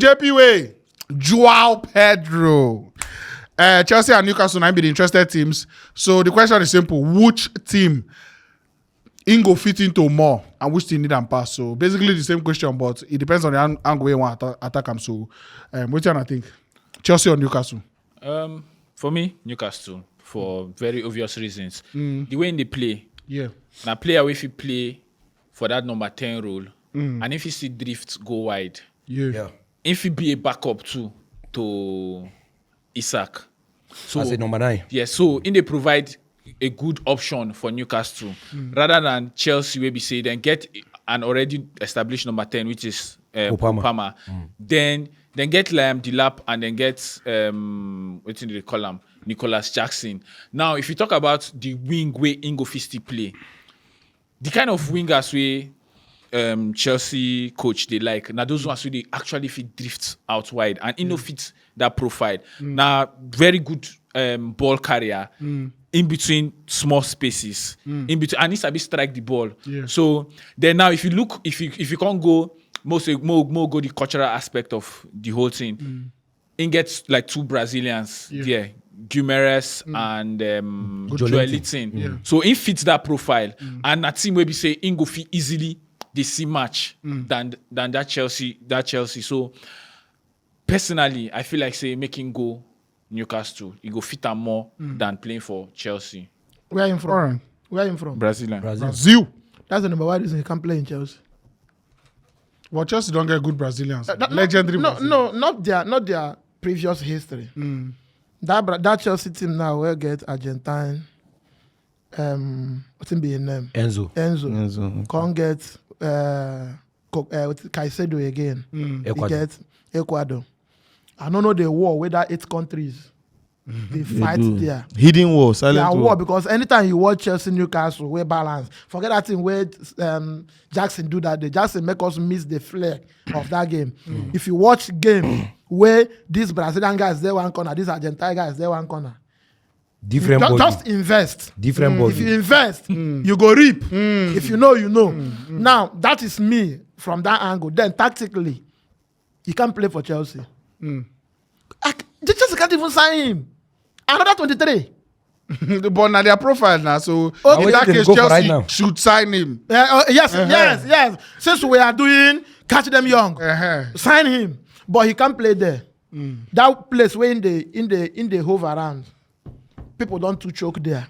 JP way, JOAO PEDRO. Chelsea and Newcastle might be the interested teams. So the question is simple: which team go fit into more, and which team need and pass? So basically the same question, but it depends on the angle you want to attack them. So, which one I think? Chelsea or Newcastle? For me, Newcastle, for very obvious reasons. The way they play, now player if you play for that number 10 role, and if you see drifts go wide, if you be a backup too to Isak, so as a number 9, so in they provide a good option for Newcastle rather than Chelsea, where we say then get an already established number 10, which is Opama. Then get Liam Delap and then get what do they call him? Nicholas Jackson. Now, if you talk about the wing way Ingo Fisti play, the kind of wingers way Chelsea coach they like, now those ones who they actually fit drifts out wide and Ingo fits that profile. Now, very good ball carrier in between small spaces, in between, and needs to be strike the ball. So then now, if you look, if you can't go more go the cultural aspect of the whole thing, it gets like 2 Brazilians there. Guimarães and Joelinton. So it fits that profile. And a team where we say Ingo fit easily they see match than that Chelsea. So personally, I feel like say making go Newcastle, you go fit them more than playing for Chelsea. Where are you from? Where are you from? Brazil. That's the number 1 reason you can't play in Chelsea. Well, Chelsea don't get good Brazilians. Legendary Brazilians. Not their previous history. That Chelsea team now will get Argentine. What's in be name? Enzo. Can't get Caicedo again. They get Ecuador. I don't know the war whether 8 countries they fight there. Hidden war, silent war. Because anytime you watch Chelsea Newcastle, we balance. Forget that thing where Jackson do that day. Jackson make us miss the flair of that game. If you watch game where this Brazilian guy is there one corner, this Argentine guy is there one corner. Different body. Just invest. Different body. If you invest, you go reap. If you know, you know. Now, that is me from that angle. Then tactically, he can't play for Chelsea. Chelsea can't even sign him. Another 23. But now their profile now, so in that case, Chelsea should sign him. Yes. Since we are doing catch them young, sign him. But he can't play there. That place where in the hover around, people don't too choke there.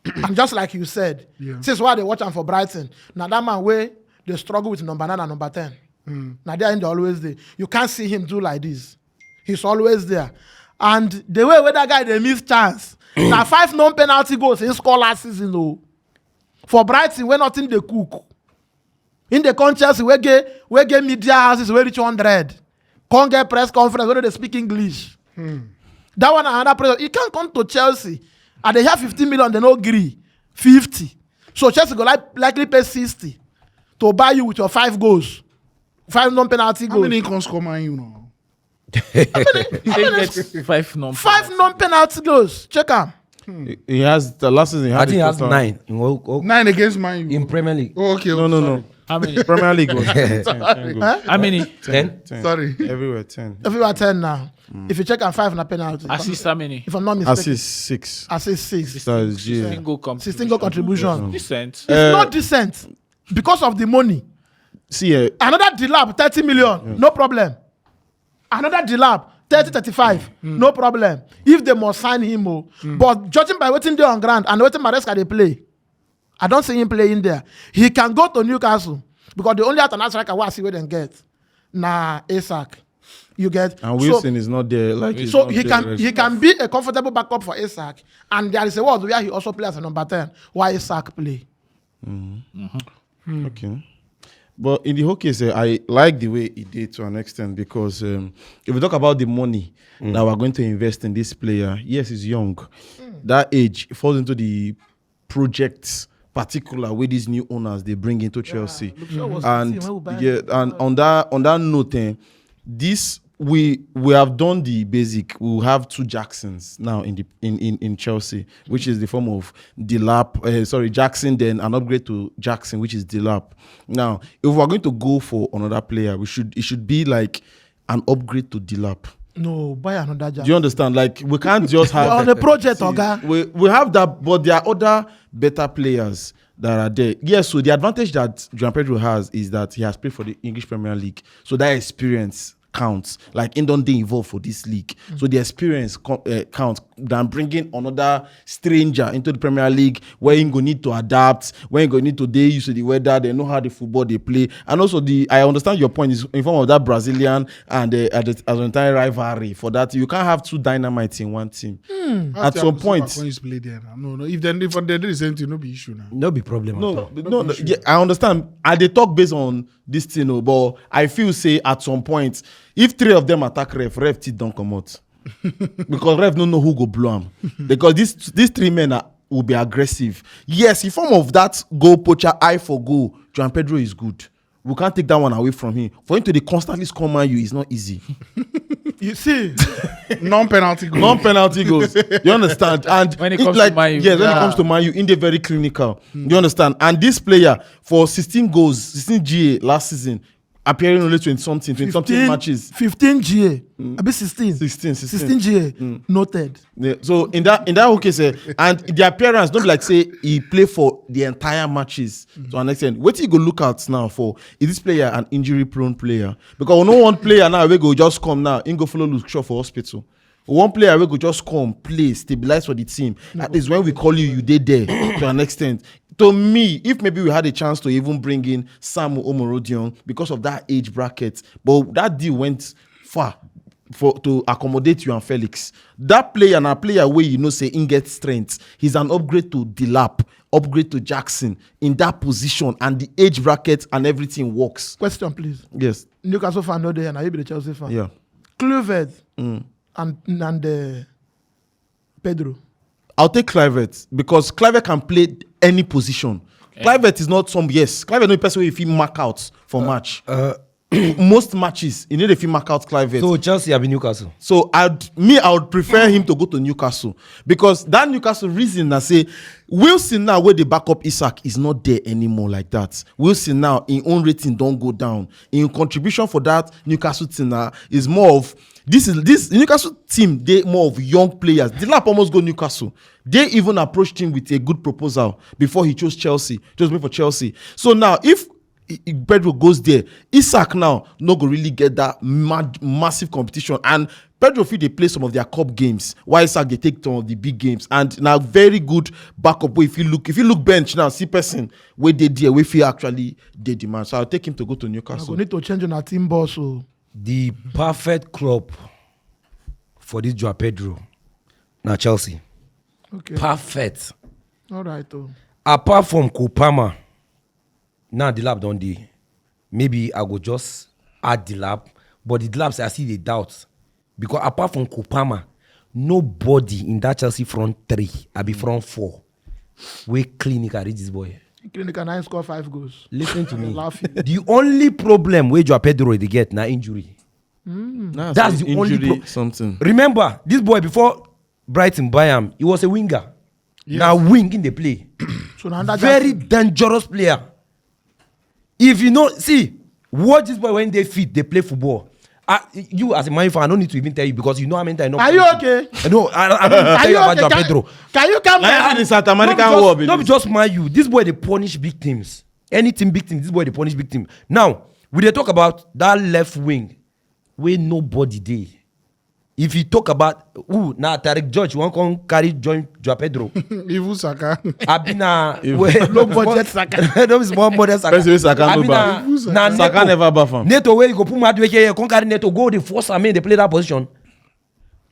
And just like you said, since why they watch him for Brighton, now that man where they struggle with number 9 and number 10. Now they're always there. You can't see him do like this. He's always there. And the way where that guy they miss chance. Now 5 non-penalty goals in score last season though. For Brighton, we're not in the cook. In the contest, we get media houses where reach 100. Can't get press conference where they speak English. That one another pressure. You can't come to Chelsea and they have 15 million, they no agree. 50. So Chelsea go likely pay 60 to buy you with your 5 goals. 5 non-penalty goals. How many comes come on you know? Five non-penalty goals. Check them. He has the last season. I think he has 9. 9 against Man U in Premier League. Oh, okay. No. How many? Premier League goals. 10 How many? 10. Sorry. Everywhere 10. Everywhere 10 now. If you check on 5 na penalty. Assist how many? If I'm not mistaken. Assist 6. Assist 6. That's 16 goal contribution. Decent. It's not decent because of the money. See, another Delap 30 million, no problem. Another Delap 30-35, no problem. If they must sign him, but judging by waiting there on ground and waiting Maresca they play, I don't see him playing there. He can go to Newcastle because the only alternate striker I see where they get Isak. You get and Wilson is not there. So he can be a comfortable backup for Isak, and there is a world where he also plays as a number 10. Why Isak play? Okay. But in the whole case, I like the way he did to an extent because if we talk about the money that we're going to invest in this player, yes, he's young. That age falls into the projects particular with these new owners they bring into Chelsea. And on that note, this we have done the basic. We will have 2 Jacksons now in Chelsea, which is the form of Jackson, then an upgrade to Jackson, which is Delap. Now, if we're going to go for another player, it should be like an upgrade to Dilap. No, buy another job. Do you understand? Like, we can't just have... on the project, Oga. We have that, but there are other better players that are there. Yes, so the advantage that João Pedro has is that he has played for the English Premier League. So that experience counts. Like, he don't involved for this league. So the experience counts than bringing another stranger into the Premier League where he go need to adapt, where he go need to they used to the weather, they know how the football they play. And also, I understand your point is in form of that Brazilian and Argentine rivalry. For that, you can't have two dynamites in one team. At some point... No, if they do the same thing, no be issue now. No be problem. No, yeah, I understand. And they talk based on this thing, but I feel say at some point, if 3 of them attack ref don't come out. Because ref don't know who go blow him. Because these 3 men will be aggressive. Yes, in form of that goal poacher, eye for goal, João Pedro is good. We can't take that one away from him. For him to constantly score man you is not easy. You see, Non-penalty goals. You understand? And when it comes to Man U, when it comes to Man U, in the very clinical. You understand? And this player for 16 goals, 16 GA last season, appearing only 20-something matches. 15 GA. A bit 16. 16 GA. Noted. Yeah, so in that whole case, and the appearance, don't be like say he play for the entire matches to an extent. What you go look at now for is this player an injury-prone player? Because no one player now we go just come now, in go follow look short for hospital. One player we go just come, play, stabilize for the team. That is when we call you did there to an extent. To me, if maybe we had a chance to even bring in Samu Omorodion because of that age bracket, but that deal went far to accommodate you and Felix. That player and a player where you know say in get strength. He's an upgrade to Dilap, upgrade to Jackson in that position, and the age bracket and everything works. Question, please. Yes. Newcastle fan no there, and I be the Chelsea fan. Yeah. Kluivert and Pedro. I'll take Kluivert because Kluivert can play any position. Okay. Kluivert is not Kluivert no person if he mark out for match. Most matches, you need if he mark out Kluivert. So Chelsea have been Newcastle. So I would prefer him to go to Newcastle because that Newcastle reason I say Wilson now where the backup Isak is not there anymore like that. Wilson now in own rating don't go down. In contribution for that Newcastle team now is more of this Newcastle team. They more of young players. Dilap almost go Newcastle. They even approached him with a good proposal before he chose Chelsea. Just wait for Chelsea. So now if Pedro goes there, Isak now no go really get that massive competition, and Pedro feel they play some of their cup games while Isak they take some of the big games, and now very good backup. If you look bench now, see person where they there we feel actually they demand. So I'll take him to go to Newcastle. We need to change on our team boss. So the perfect club for this João Pedro now Chelsea. Okay. Perfect. All right. Apart from Kopama. Now the lab don't dey. Maybe I go just add the lab, but the labs I see the doubts because apart from Kopama, nobody in that Chelsea front 3, I be front 4. We clinical reach this boy. Clinical 9 score 5 goals. Listen to me. The only problem where João Pedro they get now injury. That's the only something. Remember this boy before Brighton buy him, he was a winger. Yes. Now wing in the play. So now very dangerous player. If you know, see, watch this boy when they fit, they play football. You as a Man U fan, I don't need to even tell you because you know how many times. Are you okay? No, I don't tell you about João Pedro. Can you come back? In South American war, not just Man U. This boy they punish big teams. Any team big team, this boy they punish big team. Now, we they talk about that left wing where nobody dey. If you talk about now Tarek George, you want to carry join João Pedro. Even Saka. Abina low budget Saka. No small budget Saka. Saka never buff. Neto where you go put Madueke, come carry Neto, go the force they play that position.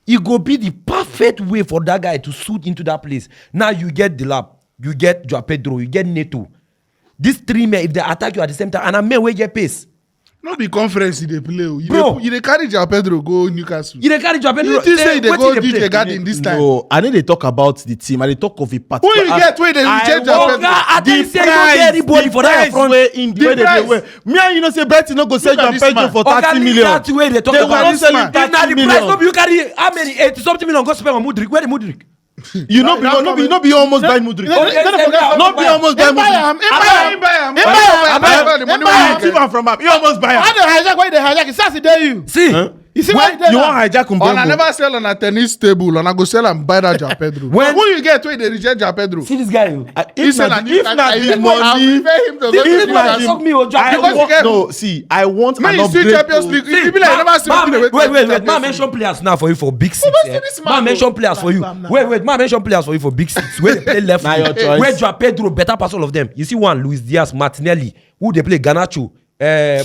It go be the perfect way for that guy to suit into that place. Now you get Dilap, you get João Pedro, you get Neto. These 3 men, if they attack you at the same time, and a man will get pace. No be conference they play. Bro, you carry João Pedro go Newcastle. You carry João Pedro. You say they go DJ Garden this time. No, I think they talk about the team and they talk of a particular. Who you get where they change João Pedro? I think say no get anybody for that front. Me and you know say Betty no go sell João Pedro for 30 million. That's where they talk about this man. Now the price no be you carry how many 80-something million go spend on Mudryk. Where the Mudryk? You know, no be almost buy Mudryk. No be almost buy Mudryk. receive am from am. You almost buy am. Why they hijack? It says it there you. See, You see why You want hijack On I Mbembo? never sell on a tennis table, and I go sell and buy that JOAO Pedro. When- Who you get when they reject JOAO Pedro? see this guy. If not the money, no, see, I want Man, an you see Champions upgrade. League. You be like, you never see wetin dey Wait. Champions Man, League. mention players now for you for big six. Who Yeah? see this Man, man, mention players for you. Wait. Man, mention players for you for big six. Where they play left. Now wing. your choice. Where JOAO Pedro better pass all of them. You see one Luis Diaz, Martinelli, who they play Garnacho.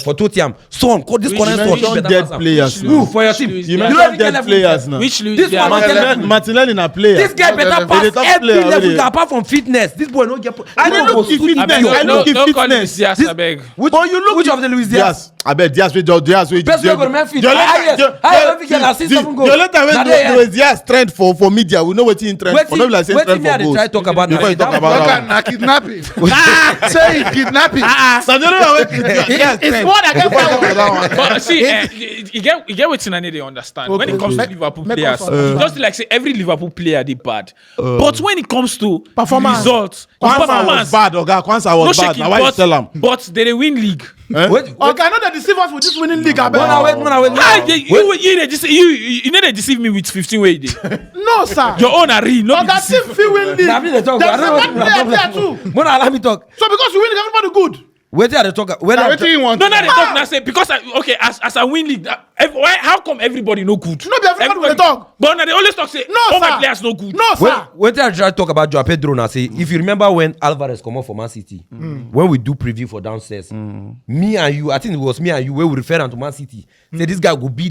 For Tottenham, son, call this corner mentioned better dead pass am. players Who now. for your team? Luis You Diaz. don't mentioned even dead get players now. Which Luis This Diaz? one Martinelli na player. This guy better pass They top every player level already. apart from fitness. This boy no get. I didn't look at fitness. I look at No call Luis fitness. Diaz, abeg. Which of the Luis Diaz? I bet Diaz with Diaz with. Best player go to Memphis. I can assist 7 goals. The later Na when there, Luis Diaz trend for media, we know what he trend for. No be like say trend me I for dey goals. try talk about Before you talk that about Look that at na kidnapping. Say he kidnapping. So the other way Diaz It's trend. more than Before you talk about that one. But see, you get wetin I need to understand. When it comes to Liverpool Make players, us it's just like say every Liverpool player they bad. But when it comes to Performance. results, Kwanzaa was performance, bad, Oga. Kwanzaa no was bad. shaking. Now why you tell him? But they win league. Wait, Okay, I know they deceive us with this winning league. I bet. wait. Ah, you know they deceive me with 15 way day. No, sir. Your own are real. No, Oh, that team feel win league. Na me dey talk. There's I don't know one what player you there talk. too. Mona, allow me talk. So because you win league, everybody good. Wait till I dey talk. When Na I wetin you want? no, they talk now. Say because as I win league, why? How come everybody no good? No be everybody will talk. But now they always talk say No, all sir. my players no good. No, sir. wait till I try to talk about JOAO Pedro now. Say if you remember when Alvarez come out for Man City, when we do preview for downstairs, me and you, I think it was me and you, where we refer him to Man City. Say this guy will be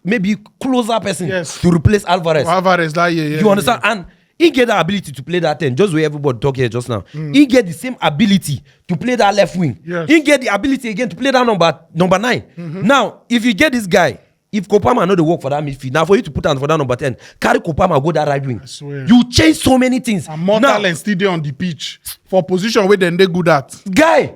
maybe closer person Yes. to replace Alvarez. Alvarez that year. You understand? And he get the ability to play that 10, just where everybody talk here just now. He get the same ability to play that left wing. Yes. He get the ability again to play that number 9. Now, if you get this guy, if Kopama know the work for that midfield, now for you to put on for that number 10, carry Kopama go that right wing. swear. You change so many things. And more Now, talent still dey on the pitch for position where they good at. guy,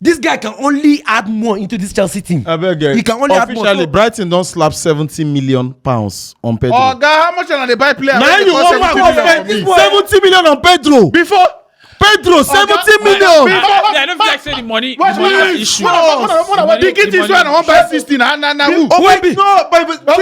this guy can only add more into this Chelsea team. I beg you. He can only add more. Officially, So- Brighton don't slap 70 million pounds on Pedro. Oh God, how much are they buy player? Now wey you dey cost want 70 to million spend for me? 70 million on Pedro. Before Pedro, 70 million. I don't feel like say the money What na issue. the big things when I want buy 16 na who? Oh my no, but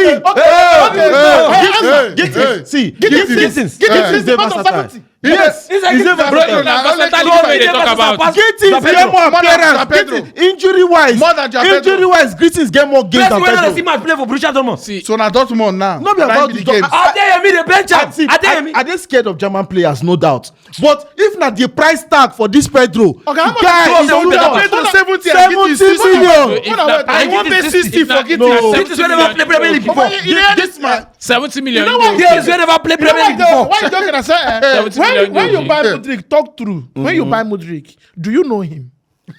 see, see, Gittins. Gittins is the versatile. Yes, he's a Bro, versatile. na versatility wey they talk about. Gittins get more appearance. Pedro. Injury wise, More than JOAO Pedro. injury wise, Gittins get more games Best than way I see Pedro. man play for Borussia Dortmund. See, So na Dortmund now. No be Na about be the the games. Adeyemi the bench am. See, Adeyemi. are they scared of German players? No doubt. But if not the price tag for this Pedro, Okay, how much guy is is it? on Pedro, that. Pedro 70 70 million. if na- I want pay 60 for if Gittins. na No. 70 This is never play Premier League before. You hear this man? 70 million. You know what? Yes, we never play Premier League before. Why you joking? I say, 70 million when you euro. buy Mudryk, talk through. When you buy Mudryk, do you know him?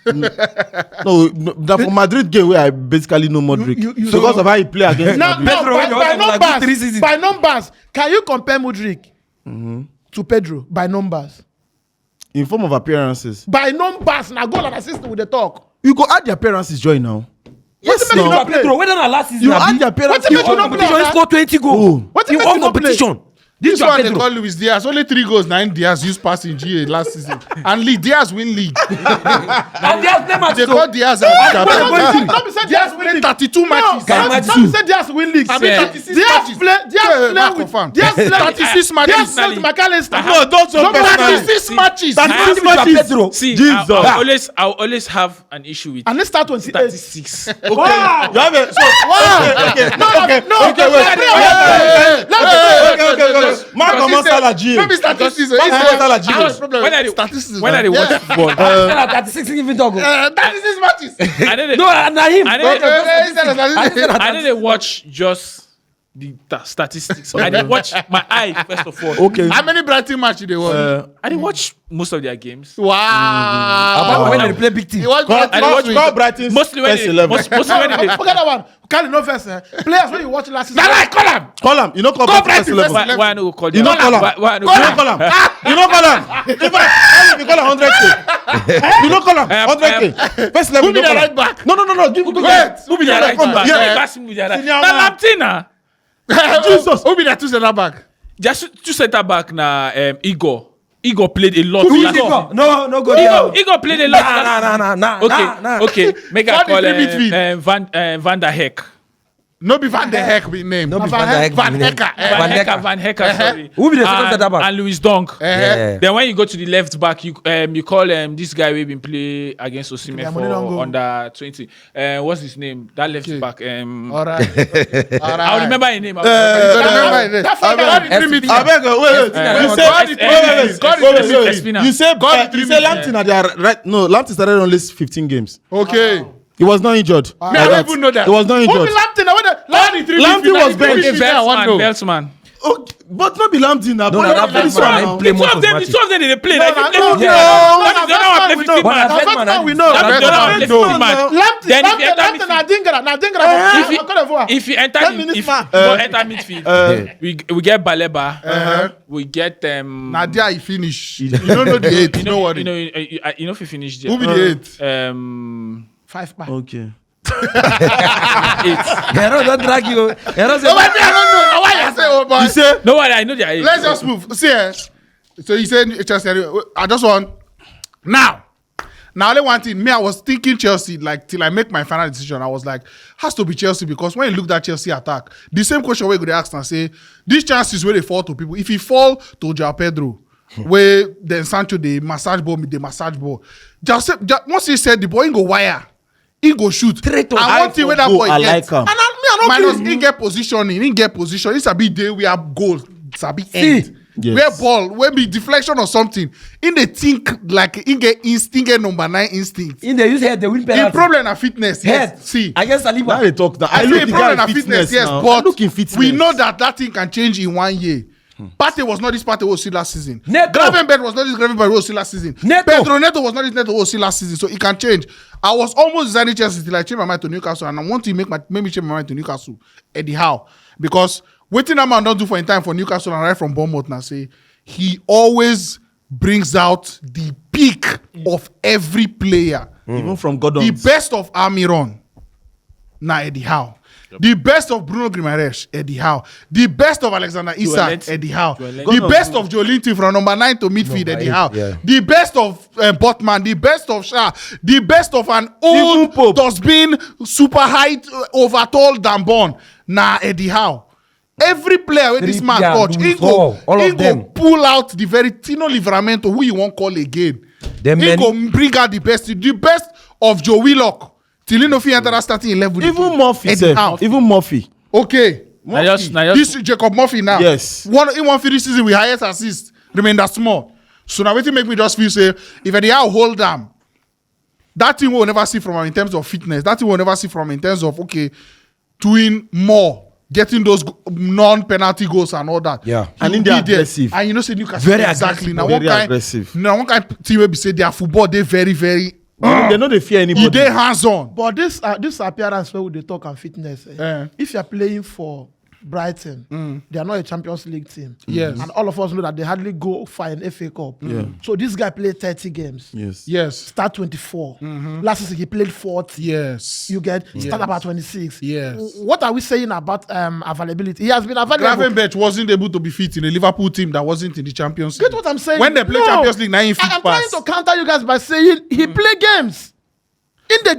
No, that for Madrid game where I basically know Modric you- because of how he play against Now, Madrid. Pedro, when you by want to like good 3 numbers, seasons. by numbers, can you compare Mudryk to Pedro by numbers? In form of appearances, By numbers, now goal and assist with the talk. you go add the appearances join now. Yes, Wetin make you now. not play? Pedro, whether na last season You abi, add the appearances. Wetin make you in not play, competition he Oga? score 20 Oh. goals. Wetin In make all you not play? competition. This This one JOAO they Pedro. call Luis Diaz. Only 3 goals, 9 Diaz used pass in GA last season. And Diaz win league. And there's name at They so. call Diaz and Wait, Pedro. wait, Don't be say Diaz Diaz win played league. 32 matches. Can you Don't imagine? be say Diaz win league. I mean, Yeah. 36 Diaz matches. play. Diaz Mark play with. confirm. Diaz play with. 36 matches. Diaz play with McAllister. No, don't so personally. 36 matches. That's Six what matches. Pedro. See, Jesus. I'll always have an issue with And let's start 28. 36. Okay, you have a so okay. Mark on Salah G. Maybe statistics. Mark on Salah G. When I dey watch football, 36 even talk. 36 matches. I didn't. No, na him. I didn't watch just the statistics. I didn't watch my eye first of all. Okay. How many Brighton matches they won? I didn't watch most of their games. Wow. About when they play big team. He was Call Brighton's Mostly when first they, 11. mostly when they. Forget that one. Cali no first. Players when you watch last season. Call him. You know call Brighton's first 11. Why I no call You them? know call him. Why I no You know call him. You know call him. In fact, you call him 100K. You know call him 100K. First 11. Who be you know the call right him. back? No. Give Wait. Who be their right back? Yeah. Pass me with their right. Senior Na man. Lamptina. Jesus. Who be the 2 center back? Just 2 center back na Igor. Igor played a lot. Who last is season. Igor? No, go there. Igor played a lot. Nah. Okay. Make I What call is the midfield? Van der Heck. No be Van der Heck be name. No be Van Van Van Dijk. Hecker. Van Hecker, sorry. Who be the second center back? And Louis Dunk. Yeah. Then when you go to the left back, you call this guy we been play against Osimhen Yeah, for money don't go. under 20. What's his name? That left back. All right. I'll remember his name. That's why I beg you, wait. You said Lamptey na their right. No, Lamptey started only 15 games. Okay. He was not injured. I don't even know that. He was not Who be injured. Lamptey now? Lamptey was benched. Beltsman. Oh, but not be Lamptey now. No, But that this Beltman, one I now. play most Two of of the them, matches. they play. No, Like, no, they no, play. no. That is the other one play 15 But match. na Beltman, we know. That is the other one play 15 match. Then if you enter midfield, if you enter midfield, we get Baleba, we get Nadia, he finish. You don't know the 8. No worry. you know if you finish there. Who be the 8? 5 back. Okay. 8. Hero don't drag you. Hero say, I don't know. Why you say, oh boy? You say No worry, I know their 8. Let's just move. See, so you said Chelsea. I just want now. Only one thing. Me, I was thinking Chelsea like till I make my final decision. I was like, has to be Chelsea because when you look at Chelsea attack, the same question where you go ask and say these chances where they fall to people. If he fall to JOAO Pedro, where then Sancho the massage ball, just once he said the boy ain't go wire, he go shoot. Straight to I want to where that boy I gets. like him. Minus he get positioning, he get position. It's a big day we have goal. It's a big end. Yes. Where ball, where be deflection or something. In the think like in get instinct, get number 9 instinct. in the use head, they win In penalty. problem and fitness, Head. yes. See. Against now Saliba. they talk that. I I look say the problem guy and in fitness, yes, now. I but look in fitness. we know that thing can change in 1 year. Partey was not this Partey was see last season. Neto. Gravenberch was not this Gravenberch was see last season. Neto. Neto was not this Neto was see last season. So it can change. I was almost designing Chelsea till I changed my mind to Newcastle, and I want to make me change my mind to Newcastle. Eddie Howe, because waiting that man don't do for in time for Newcastle and right from Bournemouth now say he always brings out the peak of every player. Even from Gordon. The best of Almiron, now Eddie Howe. The best of Bruno Guimaraes, Eddie Howe. The best of Alexander Isak, Joelinton. Eddie Howe. Joelinton. The best of Joelinton from number 9 to midfield, Eddie Howe. yeah. The best of Botman. The best of Shah. The best of an Even old Pope. dustbin, super height, over tall Dambon. Nah, Eddie Howe. Every player with this man Trippier, touch, he Luis go, Hall, all he of go them. pull out the very Tino Livramento, who you won't call again. Them He many- go bring out the best of Joe Willock. Till he no fit enter that starting 11 with Even him. Murphy, Eddie sef. Howe. Even Murphy. Okay. Now just This is Jacob Murphy now. Yes. In one finish season with highest assist. Remain that small. So now waiting make me just feel say if Eddie Howe hold them, that thing we'll never see from him in terms of fitness. That thing we'll never see from him in terms of doing more. Getting those non-penalty goals and all that. Yeah. And He'll in they're be there. aggressive. And you know, say Newcastle Very exactly. aggressive. Now Very one kind, aggressive. Now one kind team will be say their football they very very. They know they fear anybody. They hands on. But this appearance where they talk and fitness, if you're playing for Brighton, they are not a Champions League team. Yes. And all of us know that they hardly go for an FA Cup. Yeah. So this guy played 30 games. Yes. Yes. Start 24. Last season he played 40. Yes. You get start about 26. Yes. What are we saying about availability? He has been available. Gravenberch wasn't able to be fit in a Liverpool team that wasn't in the Champions League. Get what I'm saying? When they play No. Champions League, now he fit I'm pass. trying to counter you guys by saying he play games. In the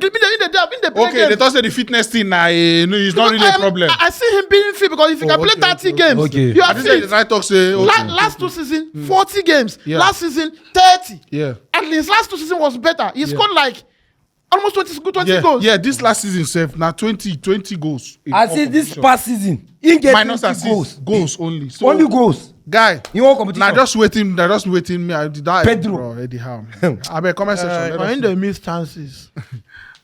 play Okay, games. they thought say the fitness thing now no, it's not really a problem. I see him being fit because if you can play 30 games, okay. you I are think they fit. try talk say okay. Last 2 seasons, 40 games. Yeah. Last season, 30. Yeah. At least last 2 seasons was better. He scored like almost 20 Yeah, goals. yeah, this last season self now 20 goals. in I all see this competition. past season. He get Minus 20 assists, goals only. So, Only goals. guy. In one competition. Now just waiting. Me, I did that. Pedro. Bro, Eddie Howe. I bet comment section. let us When know. they miss chances,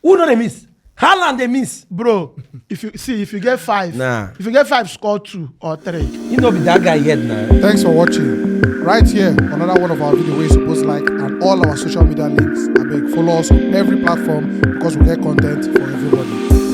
Who know they miss? Haaland they miss. bro. If you get 5, Nah. if you get 5, score 2 or 3. He no be that guy yet now. Thanks for watching. Right here, another one of our videos where you're supposed to like and all our social media links. I beg follow us on every platform because we get content for everybody.